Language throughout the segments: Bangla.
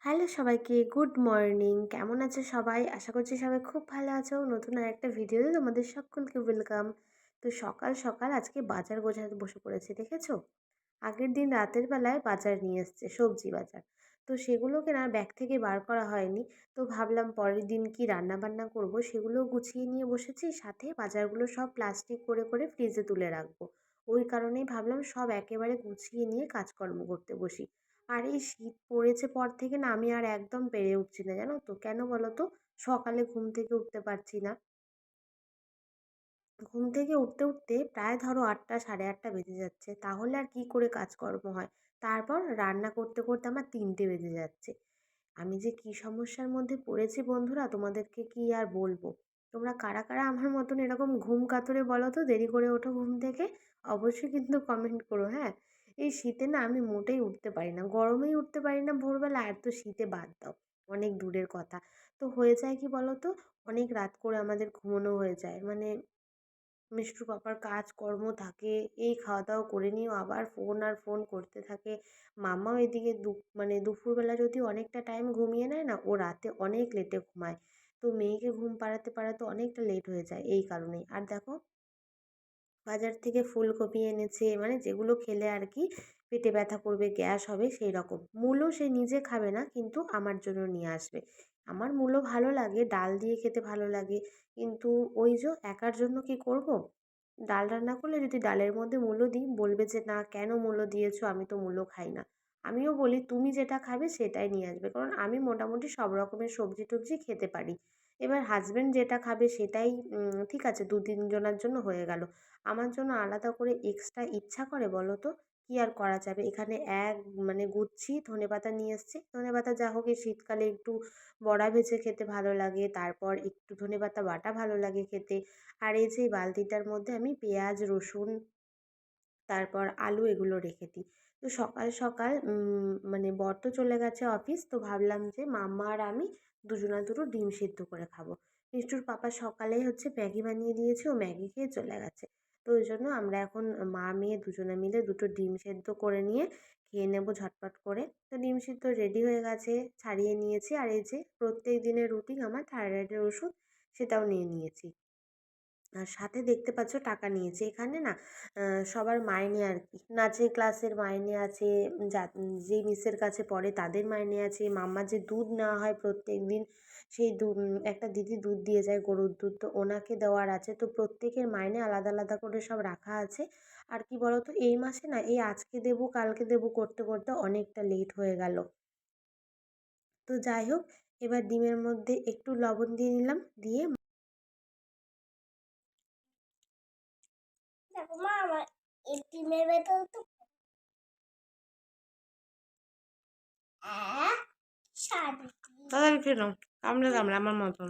হ্যালো সবাইকে, গুড মর্নিং। কেমন আছে সবাই? আশা করছি সবাই খুব ভালো আছো। নতুন আরেকটা ভিডিওতে তোমাদের সকলকে ওয়েলকাম। তো সকাল সকাল আজকে বাজার গোছাতে বসে পড়েছি, দেখেছো? আগের দিন রাতের বেলায় বাজার নিয়ে এসছে, সবজি বাজার। তো সেগুলোকে না ব্যাগ থেকে বার করা হয়নি। তো ভাবলাম পরের দিন কি রান্না বান্না করব সেগুলো গুছিয়ে নিয়ে বসেছি, সাথে বাজারগুলো সব প্লাস্টিক করে করে ফ্রিজে তুলে রাখবো। ওই কারণেই ভাবলাম সব একেবারে গুছিয়ে নিয়ে কাজকর্ম করতে বসি। আর এই শীত পড়েছে পর থেকে না আমি আর একদম পেরে উঠছি না, জানো তো? কেন বলো তো? সকালে ঘুম থেকে উঠতে পারছি না। ঘুম থেকে উঠতে উঠতে প্রায় ধরো 8টা, সাড়ে 8টা বেজে যাচ্ছে, তাহলে আর কি করে কাজকর্ম হয়? তারপর রান্না করতে করতে আমার 3টে বেজে যাচ্ছে। আমি যে কি সমস্যার মধ্যে পড়েছি বন্ধুরা, তোমাদেরকে কি আর বলবো। তোমরা কারা কারা আমার মতন এরকম ঘুম কাতুরে বলো তো, দেরি করে ওঠো ঘুম থেকে? অবশ্যই কিন্তু কমেন্ট করো, হ্যাঁ। এই শীতে না আমি মোটেই উঠতে পারি না, গরমেই উঠতে পারি না ভোরবেলা, আর তো শীতে বাদ দাও, অনেক দূরের কথা। তো হয়ে যায় কি বলো তো, অনেক রাত করে আমাদের ঘুমোনো হয়ে যায়, মানে মিষ্টুর পাপার কাজকর্ম থাকে, এই খাওয়া দাওয়া করে নিয়েও আবার ফোন আর ফোন করতে থাকে। মাম্মাও এদিকে মানে দুপুরবেলা যদি অনেকটা টাইম ঘুমিয়ে নেয় না, ও রাতে অনেক লেটে ঘুমায়। তো মেয়েকে ঘুম পাড়াতে পাড়াতে অনেকটা লেট হয়ে যায় এই কারণেই। আর দেখো, বাজার থেকে ফুলকপি এনেছে, মানে যেগুলো খেলে আর কি পেটে ব্যথা করবে, গ্যাস হবে সেই রকম। মূলো সে নিজে খাবে না, কিন্তু আমার জন্য নিয়ে আসবে। আমার মূলো ভালো লাগে, ডাল দিয়ে খেতে ভালো লাগে, কিন্তু ওই যে একার জন্য কি করব? ডাল রান্না করলে যদি ডালের মধ্যে মূলো দিই, বলবে যে না কেন মূলো দিয়েছো, আমি তো মূলো খাই না। আমিও বলি তুমি যেটা খাবে সেটাই নিয়ে আসবে, কারণ আমি মোটামুটি সব রকমের সবজি টবজি খেতে পারি। এবার হাজবেন্ড যেটা খাবে সেটাই ঠিক আছে, 2-3 জনের জন্য হয়ে গেল। আমার জন্য আলাদা করে এক্সট্রা ইচ্ছা করে বলো তো? কি আর করা যাবে? এখানে মানে গুচ্ছি ধনেপাতা নিয়ে এসেছে। ধনেপাতা যা হোক, এই শীতকালে একটু বড়া ভেজে খেতে ভালো লাগে, তারপর একটু ধনেপাতা বাটা ভালো লাগে খেতে। আর এই যে এই বালতিটার মধ্যে আমি পেঁয়াজ, রসুন, তারপর আলু এগুলো রেখে দিই। তো সকাল সকাল মানে বর তো চলে গেছে অফিস, তো ভাবলাম যে মাম্মা আর আমি দুজনা দুটো ডিম সিদ্ধ করে খাবো। মিষ্টুর পাপা সকালেই হচ্ছে ম্যাগি বানিয়ে দিয়েছে, ও ম্যাগি খেয়ে চলে গেছে। তো ওই জন্য আমরা এখন মা মেয়ে দুজনে মিলে দুটো ডিম সেদ্ধ করে নিয়ে খেয়ে নেবো ঝটপট করে। তো ডিম সিদ্ধ রেডি হয়ে গেছে, ছাড়িয়ে নিয়েছি। আর এই যে প্রত্যেক দিনের রুটিন আমার থাইরয়েডের ওষুধ, সেটাও নিয়ে নিয়েছি। আর সাথে দেখতে পাচ্ছ টাকা নিয়েছে এখানে না। সবার মাইনে আর কি, নাচের ক্লাসের মাইনে আছে, যে মিসের কাছে পড়ে তাদের মাইনে আছে, মাম্মার যে দুধ নেওয়া হয় প্রত্যেক দিন, সেই একটা দিদি দুধ দিয়ে যায়, গরুর দুধ, তো ওনাকে দেওয়ার আছে। তো প্রত্যেকের মাইনে আলাদা আলাদা করে সব রাখা আছে। আর কি বলতো, এই মাসে না এই আজকে দেবো কালকে দেবো করতে করতে অনেকটা লেট হয়ে গেল। তো যাই হোক, এবার ডিমের মধ্যে একটু লবণ দিয়ে নিলাম, দিয়ে দেখো মা, আমার এই ডিমের ভেতর তো তাড়াতাড়ি খেয়ে নাও, কামড়ে কামড়ে আমার মতন।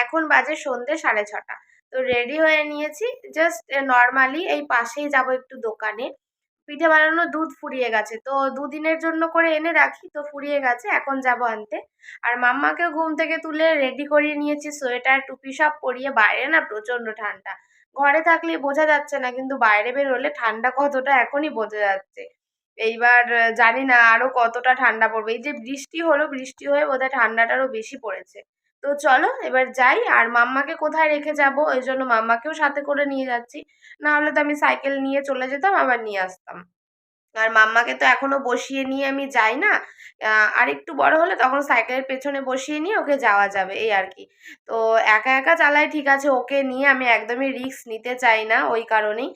এখন বাজে সন্ধ্যে 6:30। তো রেডি হয়ে নিয়েছি, জাস্ট নর্মালি এই পাশেই যাব একটু দোকানে। পিঠে বানানো দুধ ফুরিয়ে গেছে, তো দুদিনের জন্য করে এনে রাখি, তো ফুরিয়ে গেছে, এখন যাব আনতে। আর মাম্মাকে ঘুম থেকে তুলে রেডি করিয়ে নিয়েছি, সোয়েটার টুপি সব পরিয়ে। বাইরে না প্রচন্ড ঠান্ডা, ঘরে থাকলে বোঝা যাচ্ছে না, কিন্তু বাইরে বের হলে ঠান্ডা কতটা এখনই বোঝা যাচ্ছে। এইবার জানি না আরো কতটা ঠান্ডা পড়বে। এই যে বৃষ্টি হলো, বৃষ্টি হয়ে বোধহয় ঠান্ডাটারও বেশি পড়েছে। তো চলো এবার যাই। আর মাম্মাকে কোথায় রেখে যাব, ওই জন্য মাম্মাকেও সাথে করে নিয়ে যাচ্ছি। না হলে তো আমি সাইকেল নিয়ে চলে যেতাম, আবার নিয়ে আসতাম। আর মাম্মাকে তো এখনো বসিয়ে নিয়ে আমি যাই না। আর একটু বড় হলে তখন সাইকেলের পেছনে বসিয়ে নিয়ে ওকে যাওয়া যাবে, এই আর কি। তো একা একা চালাই ঠিক আছে, ওকে নিয়ে আমি একদমই রিস্ক নিতে চাই না, ওই কারণেই।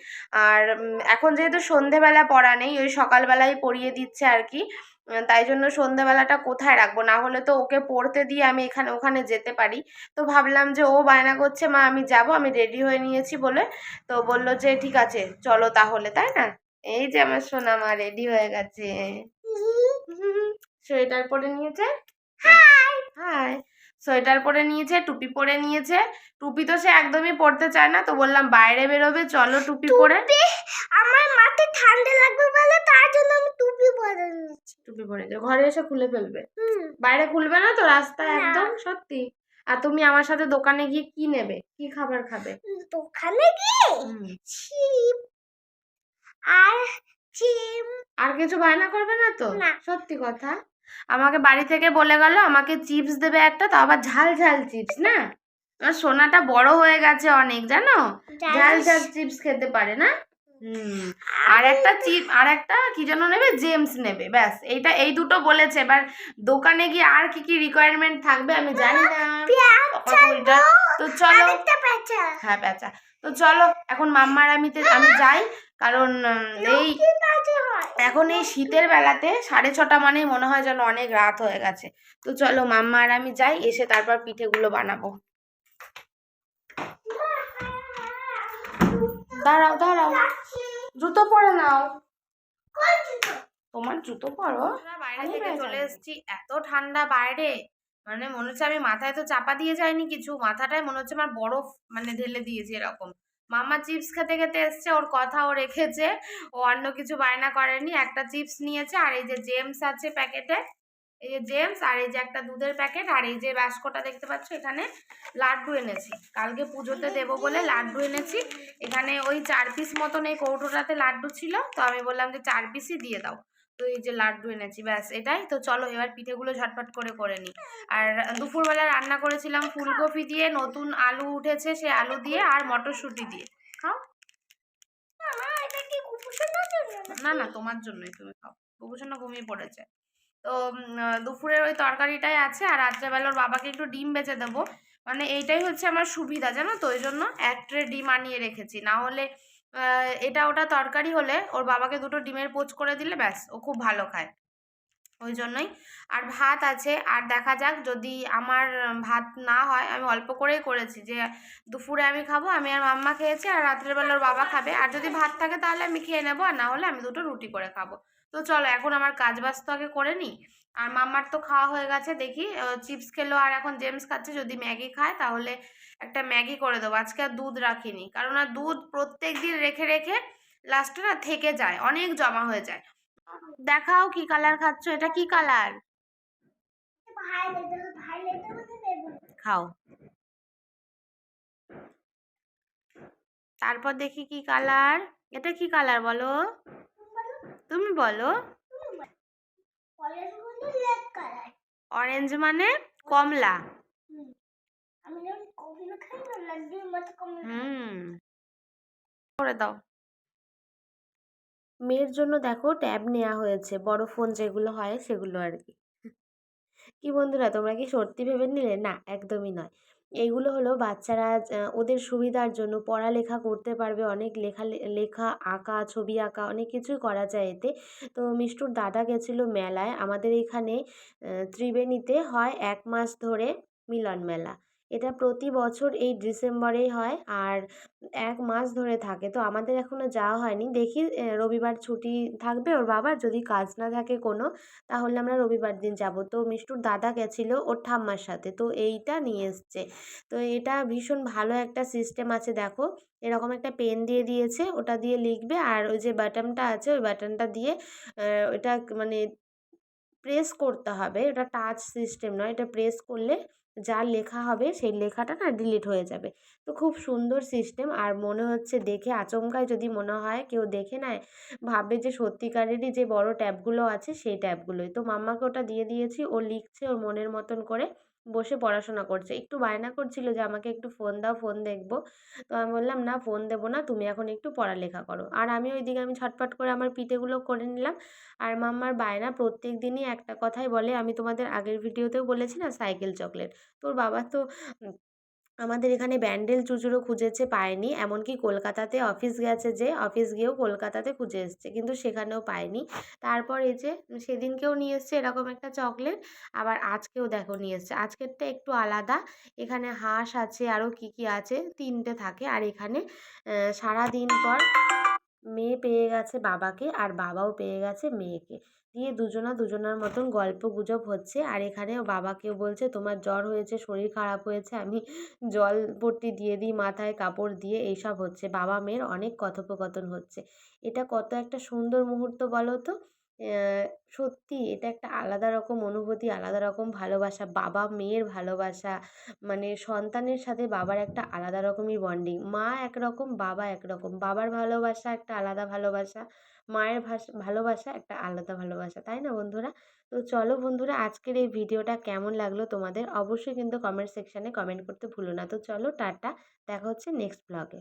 আর এখন যেহেতু সন্ধেবেলা পড়া নেই, ওই সকালবেলায় পড়িয়ে দিচ্ছে আর কি। তাই জন্য সন্ধেবেলাটা কোথায় রাখবো? না হলে তো ওকে পড়তে দিয়ে আমি এখানে ওখানে যেতে পারি। তো ভাবলাম যে ও বায়না করছে মা আমি যাব, আমি রেডি হয়ে নিয়েছি বলে। তো বললো যে ঠিক আছে চলো তাহলে, তাই না? এই যে আমার সোনা মা রেডি হয়ে গেছে, সোয়েটার পরে নিয়েছে। হাই হাই, সোয়েটার পরে নিয়েছে, টুপি পরে নিয়েছে। টুপি তো সে একদমই পরতে চায় না, তো বললাম বাইরে বেরোবে চলো টুপি পরে। আমার মাথায় ঠান্ডা লাগবে বলে তার জন্য আমি টুপি পরে নিয়েছি। টুপি পরে ঘরে এসে খুলে ফেলবে, বাইরে খুলবে না তো, রাস্তায় একদম সত্যি। আর তুমি আমার সাথে দোকানে গিয়ে কি নেবে, কি খাবার খাবে? দোকানে গিয়ে আর আর কিছু বায়না করবে না তো? সত্যি কথা? আমাকে বাড়ি থেকে বলে গেল আমাকে চিপস দেবে একটা, তো আবার ঝাল ঝাল চিপস না। আমার সোনাটা বড় হয়ে গেছে অনেক, জানো, ঝাল ঝাল চিপস খেতে পারে না। আর একটা কি যেন নেবে, জেমস নেবে, ব্যাস এইটা, এই দুটো বলেছে। এবার দোকানে গিয়ে আর কি কি রিকোয়ারমেন্ট থাকবে আমি জানি না। তো চলো, হ্যাঁ পেঁচা। তো চলো এখন মাম্মার আমি যাই, কারণ এখন এই শীতের বেলাতে 6:30 মানেই মনে হয় যেন অনেক রাত হয়ে গেছে। তো চলো মাম্মা আর আমি যাই, এসে তারপর পিঠেগুলো বানাবো। দাঁড়াও দাঁড়াও, জুতো পরে নাও। তোমার জুতো পরো। বাইরে থেকে চলে এসেছি, এত ঠান্ডা বাইরে, মানে মনে হচ্ছে আমি মাথায় তো চাপা দিয়ে যাইনি কিছু, মাথাটায় মনে হচ্ছে আমার বরফ মানে ঢেলে দিয়েছে এরকম। মামা চিপস খেতে খেতে এসছে, ওর কথাও রেখেছে, ও অন্য কিছু বায়না করেনি, একটা চিপস নিয়েছে। আর এই যে জেমস আছে প্যাকেটে, এই যে জেমস, আর এই যে একটা দুধের প্যাকেট, আর এই যে বাস্কটা দেখতে পাচ্ছ, এখানে লাড্ডু এনেছি, কালকে পুজোতে দেবো বলে লাড্ডু এনেছি। এখানে ওই 4 পিস মতন এই কৌটোটাতে লাড্ডু ছিল, তো আমি বললাম যে 4 পিসই দিয়ে দাও, তো এই যে লাড্ডু এনেছি, ব্যাস এটাই। তো চলো এবার পিঠেগুলো ঝটপট করে নিই। আর দুপুরবেলা রান্না করেছিলাম ফুলকপি দিয়ে, নতুন আলু উঠেছে, সে আলু দিয়ে আর মটরশুঁটি দিয়ে। খাও। না না, তোমার জন্যই, তুমি খাও। গোপুসোনা ঘুমিয়ে পড়েছে। তো দুপুরের ওই তরকারিটাই আছে, আর রাত্রেবেলা ওর বাবাকে একটু ডিম বেচে দেবো, মানে এইটাই হচ্ছে আমার সুবিধা, জানো তো, ওই জন্য এক ট্রে ডিম আনিয়ে রেখেছি। না হলে এটা ওটা তরকারি হলে ওর বাবাকে দুটো ডিমের পোচ করে দিলে ব্যাস, ও খুব ভালো খায়, ওই জন্যই। আর ভাত আছে, আর দেখা যাক যদি আমার ভাত না হয়, আমি অল্প করেই করেছি, যে দুপুরে আমি খাবো, আমি আর মাম্মা খেয়েছি, আর রাত্রের বেলা ওর বাবা খাবে, আর যদি ভাত থাকে তাহলে আমি খেয়ে নেবো, আর না হলে আমি দুটো রুটি করে খাবো। তো চলো এখন আমার কাজ বাজ তো আগে করে নিই। আর মাম্মার তো খাওয়া হয়ে গেছে, দেখি চিপস খেলো, আর এখন জেমস খাচ্ছে, যদি ম্যাগি খায় তাহলে একটা ম্যাগি করে দেবো। আজকে আর দুধ রাখিনি, কারণ আর দুধ প্রত্যেক দিন রেখে রেখে লাস্টে না থেকে যায়, অনেক জমা হয়ে যায়। দেখাও কি কালার খাচ্ছ, এটা কি কালার? খাও, তারপর দেখি কি কালার, এটা কি কালার বলো, তুমি বলো। অরেঞ্জ মানে কমলা। করে দাও। মেয়ের জন্য দেখো ট্যাব নেওয়া হয়েছে, বড় ফোন যেগুলো হয় সেগুলো আর কি। কি বন্ধুরা, তোমরা কি সত্যি ভেবে নিলে? না, একদমই নয়। এইগুলো হলো বাচ্চারা ওদের সুবিধার জন্য পড়ালেখা করতে পারবে, অনেক লেখা আঁকা, ছবি আঁকা, অনেক কিছুই করা যায় এতে। তো মিষ্টুর দাদা গেছিলো মেলায়, আমাদের এখানে ত্রিবেণীতে হয় 1 মাস ধরে মিলন মেলা। এটা প্রতি বছর এই ডিসেম্বরেই হয়, আর 1 মাস ধরে থাকে। তো আমাদের এখনও যাওয়া হয়নি, দেখি রবিবার ছুটি থাকবে ওর বাবার, যদি কাজ না থাকে কোনো, তাহলে আমরা রবিবার দিন যাব। তো মিষ্টুর দাদা গেছিলো ওর ঠাম্মার সাথে, তো এইটা নিয়ে এসছে। তো এটা ভীষণ ভালো একটা সিস্টেম আছে, দেখো এরকম একটা পেন দিয়ে দিয়েছে, ওটা দিয়ে লিখবে, আর ওই যে বাটনটা আছে ওই বাটনটা দিয়ে এটা মানে প্রেস করতে হবে, এটা টাচ সিস্টেম নয়, এটা প্রেস করলে যা লেখা হবে সেই লেখাটা না ডিলিট হয়ে যাবে। তো খুব সুন্দর সিস্টেম, আর মনে হচ্ছে দেখে আচমকায় যদি মনে হয় কেউ দেখে নেয়, ভাববে যে সত্যিকারেরই যে বড় ট্যাবগুলো আছে সেই ট্যাবগুলোই। তো মাম্মাকে ওটা দিয়ে দিয়েছি, ও লিখছে ওর মনের মতন করে, বসে পড়াশোনা করছে। একটু বায়না করছিল যে আমাকে একটু ফোন দাও, ফোন দেখবো। তো আমি বললাম না, ফোন দেবো না, তুমি এখন একটু পড়ালেখা করো। আর আমি ওইদিকে আমি ঝটপট করে আমার পিঠেগুলো করে নিলাম। আর মাম্মার বায়না প্রত্যেক দিনই একটা কথাই বলে, আমি তোমাদের আগের ভিডিওতেও বলেছি না, সাইকেল চকলেট। তোর বাবা তো আমাদের এখানে ব্যান্ডেল চুচুড়ো খুঁজেছে, পায়নি, এমনকি কলকাতাতে অফিস গেছে, যে অফিস গিয়েও কলকাতাতে খুঁজে এসছে, কিন্তু সেখানেও পায়নি। তারপর এই যে সেদিনকেও নিয়ে এসছে এরকম একটা চকলেট, আবার আজকেও দেখো নিয়ে এসছে। আজকেরটা একটু আলাদা, এখানে হাঁস আছে, আরও কী কী আছে, 3টে থাকে। আর এখানে সারাদিন পর মেয়ে পেয়ে গেছে বাবাকে, আর বাবাও পেয়ে গেছে মেয়েকে, দিয়ে দুজনার মতন গল্প গুজব হচ্ছে। আর এখানে বাবাকেও বলছে তোমার জ্বর হয়েছে, শরীর খারাপ হয়েছে, আমি জল পট্টি দিয়ে দিই, মাথায় কাপড় দিয়ে, এইসব হচ্ছে, বাবা মেয়ের অনেক কথোপকথন হচ্ছে। এটা কত একটা সুন্দর মুহূর্ত বলো তো। সত্যি এটা একটা আলাদা রকম অনুভূতি, আলাদা রকম ভালোবাসা। বাবা মেয়ের ভালোবাসা, মানে সন্তানের সাথে বাবার একটা আলাদা রকমই বন্ডিং। মা একরকম, বাবা একরকম। বাবার ভালোবাসা একটা আলাদা ভালোবাসা, মায়ের ভালোবাসা একটা আলাদা ভালোবাসা। তাই না বন্ধুরা? তো চলো বন্ধুরা, আজকের এই ভিডিওটা কেমন লাগলো তোমাদের? অবশ্যই কিন্তু কমেন্ট সেকশানে কমেন্ট করতে ভুলো না। তো চলো টাটা, দেখা হচ্ছে নেক্সট ব্লগে।